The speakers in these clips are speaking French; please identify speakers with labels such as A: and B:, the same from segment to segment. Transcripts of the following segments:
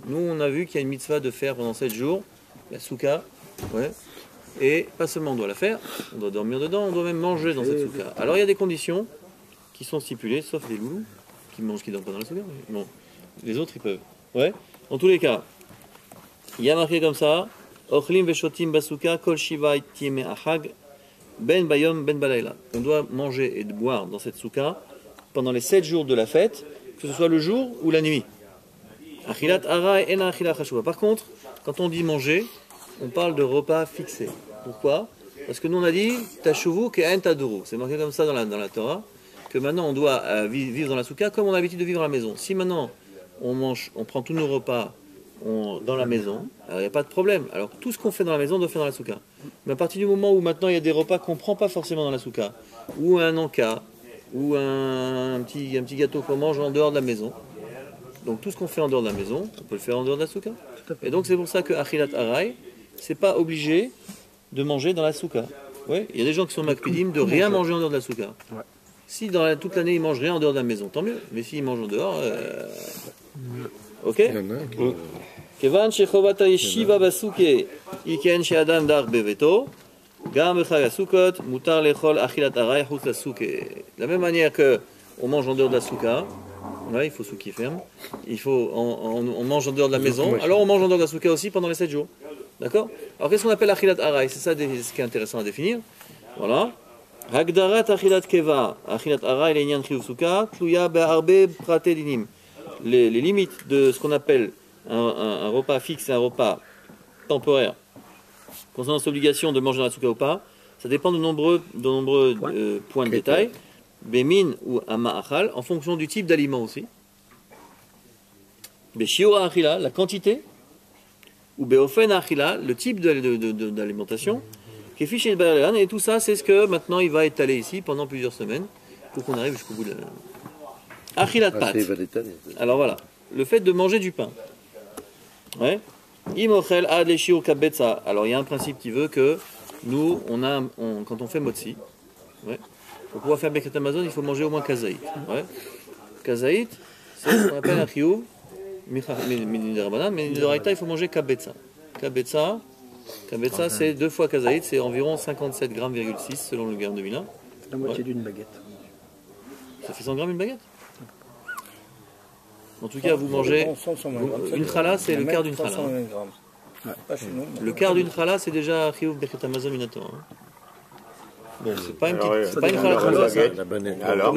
A: Nous, on a vu qu'il y a une mitzvah de faire pendant 7 jours, la souka, ouais. Et pas seulement on doit la faire, on doit dormir dedans, on doit même manger dans cette souka. Alors il y a des conditions qui sont stipulées, sauf les loulous, qui mangent, qui dorment pas dans la souka. Bon, les autres, ils peuvent. Ouais. En tous les cas, il y a marqué comme ça, Ochlim veshotim basuka kol shiva yeme ahag ben bayom ben balayla. On doit manger et boire dans cette souka pendant les 7 jours de la fête, que ce soit le jour ou la nuit. Achilat aray ena achila chashuva. Par contre, quand on dit manger, on parle de repas fixés. Pourquoi? Parce que nous on a dit tashuvu ke'en taduru. C'est marqué comme ça dans la Torah, que maintenant on doit vivre dans la souka comme on a l'habitude de vivre à la maison. Si maintenant on prend tous nos repas dans la maison, alors il n'y a pas de problème. Alors tout ce qu'on fait dans la maison, on doit faire dans la souka. Mais à partir du moment où maintenant il y a des repas qu'on ne prend pas forcément dans la souka, ou un anka, ou un petit gâteau qu'on mange en dehors de la maison, donc tout ce qu'on fait en dehors de la maison, on peut le faire en dehors de la souka. Et donc c'est pour ça que achilat aray, c'est pas obligé de manger dans la souka. Ouais, il y a des gens qui sont makpidim de rien manger en dehors de la souka. Ouais. Si toute l'année ils mangent rien en dehors de la maison, tant mieux. Mais s'ils mangent en dehors, ok. Kevan shechovat yeshiva basuke iken she'adam dar beveto gam b'chag hasukot mutar lechol achilat aray chutz lasuke. De la même manière que on mange en dehors de la souka, ouais, il faut souki ferme. Il faut on mange en dehors de la maison. Alors on mange en dehors de la souka aussi pendant les 7 jours. D'accord? Alors qu'est-ce qu'on appelle achilat aray? C'est ça ce qui est intéressant à définir. Voilà. Hagdarat achilat keva, achilat aray l'enyan chiyuv souka, tluya be'arbe prate dinim. Les limites de ce qu'on appelle un repas fixe et un repas temporaire, concernant cette obligation de manger dans la souka ou pas, ça dépend de nombreux points de détail. Bemin ou ama'achal, en fonction du type d'aliment aussi. Beshiura achila, la quantité. Ou beofen achila, le type d'alimentation. Kefish et balayan, et tout ça, c'est ce que maintenant il va étaler ici pendant plusieurs semaines pour qu'on arrive jusqu'au bout de la. Achilat pat. Alors voilà, le fait de manger du pain. Ouais. Imochel ad leshiur kabetza. Alors il y a un principe qui veut que nous, quand on fait motzi, ouais, pour pouvoir faire Birkat Hamazon, il faut manger au moins kazaït. Ouais. Kazaït, c'est ce qu'on appelle un chiyuv, mais de Raïta, il faut manger kabetza. Kabetza, c'est 2 fois kazaït, c'est environ 57,6 grammes selon le gramme de Milan.
B: C'est la moitié d'une baguette.
A: Ça fait 100 grammes une baguette? En tout cas, vous mangez. Une chala, c'est le quart d'une chala. Le quart d'une chala, c'est déjà chiyuv Birkat Hamazon minator. Bon, c'est pas une petite. C'est pas une chala.
C: Alors,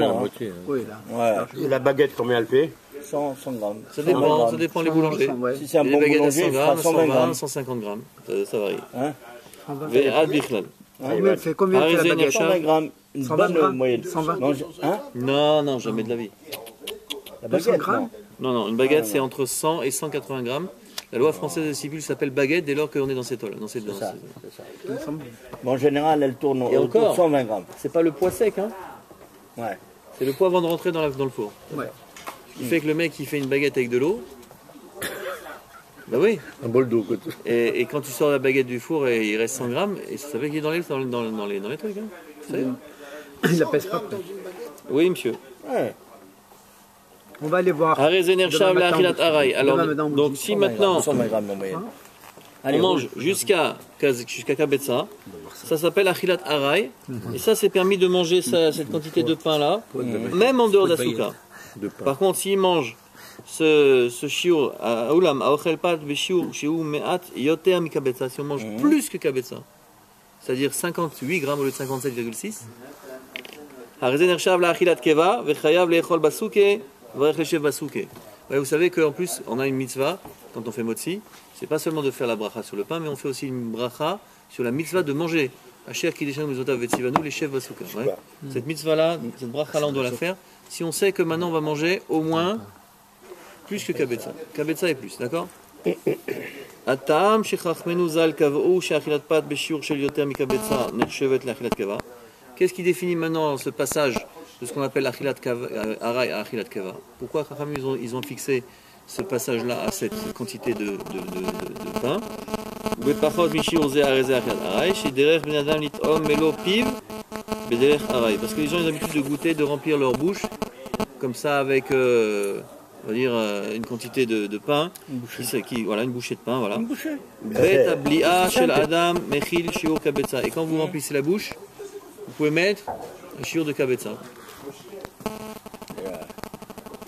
C: et la baguette, combien elle fait?
B: 100 grammes.
A: Ça dépend les boulangers.
B: Si c'est un bon
A: baguettes à 100
B: boulanger,
A: grammes,
B: 120 grammes.
A: 150 grammes. Ça varie.
B: Hein?
A: Ve'ad bichlal.
B: C'est combien de la baguette?
C: 120 grammes. Une bonne moyenne.
B: 120.
C: Hein?
A: Non, jamais de la vie.
C: La
B: 200
C: baguette,
B: grammes?
A: Non, une baguette c'est entre 100 et 180 grammes. La loi française des civils s'appelle baguette dès lors qu'on est dans cette eau-là.
C: C'est ça. Bon, en général, elle tourne autour de 120 grammes.
A: C'est pas le poids sec, hein?
C: Ouais.
A: C'est le poids avant de rentrer dans le four.
B: Ouais.
A: Ce qui fait que le mec il fait une baguette avec de l'eau. Bah oui.
D: Un bol d'eau.
A: Et quand tu sors la baguette du four, il reste 100 grammes. Et ça fait qu'il est dans les trucs. Hein.
B: Il la pèse pas.
A: Oui, monsieur.
C: Ouais.
B: On va aller voir.
A: Alors, donc si maintenant
C: 120 grammes en moyenne.
A: on mange jusqu'à kabetza, ça s'appelle achilat aray. Et ça, c'est permis de manger cette quantité de pain là, même en dehors de la souka. Par contre, s'il mange ce shiur à oulam, à ochel pat, beshiur, shiur me'at, yoter mi kabetza, si on mange plus que kabetza, c'est-à-dire 58 grammes au lieu de 57,6, harizen ershav la achilat keva, vechayav le'echol basuke, v'rechlechev basuke. Vous savez qu'en plus, on a une mitzvah, quand on fait motzi, c'est pas seulement de faire la bracha sur le pain, mais on fait aussi une bracha sur la mitzvah de manger. Asher kideshanu mizotav vetzivanu, les chefs basuka. Cette mitzvah-là, cette bracha-là, on doit la faire si on sait que maintenant on va manger au moins plus que kabetza. Kabetza et plus, d'accord? Atam shechachmenu zal kavou she'achilat pat beshiur shel yoter mikabetza nechshevet le'achilat kava. Qu'est-ce qui définit maintenant ce passage de ce qu'on appelle achilat aray à achilat kava? Pourquoi ils ont fixé ce passage-là à cette quantité de pain? Parce que les gens ont l'habitude de goûter, de remplir leur bouche comme ça avec on va dire une quantité de pain, voilà, une bouchée de pain, voilà.
C: Une bouchée.
A: Et quand vous remplissez la bouche, vous pouvez mettre un shiur de kabetza.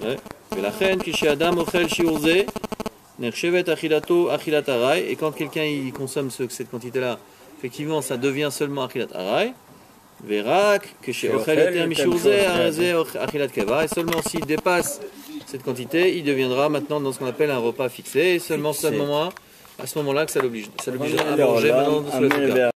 A: Ouais. Et quand quelqu'un il consomme cette quantité-là, effectivement, ça devient seulement achilat aray. Et seulement s'il dépasse cette quantité, il deviendra maintenant dans ce qu'on appelle un repas fixé. Et seulement à ce moment-là que ça l'oblige à manger maintenant de la souka.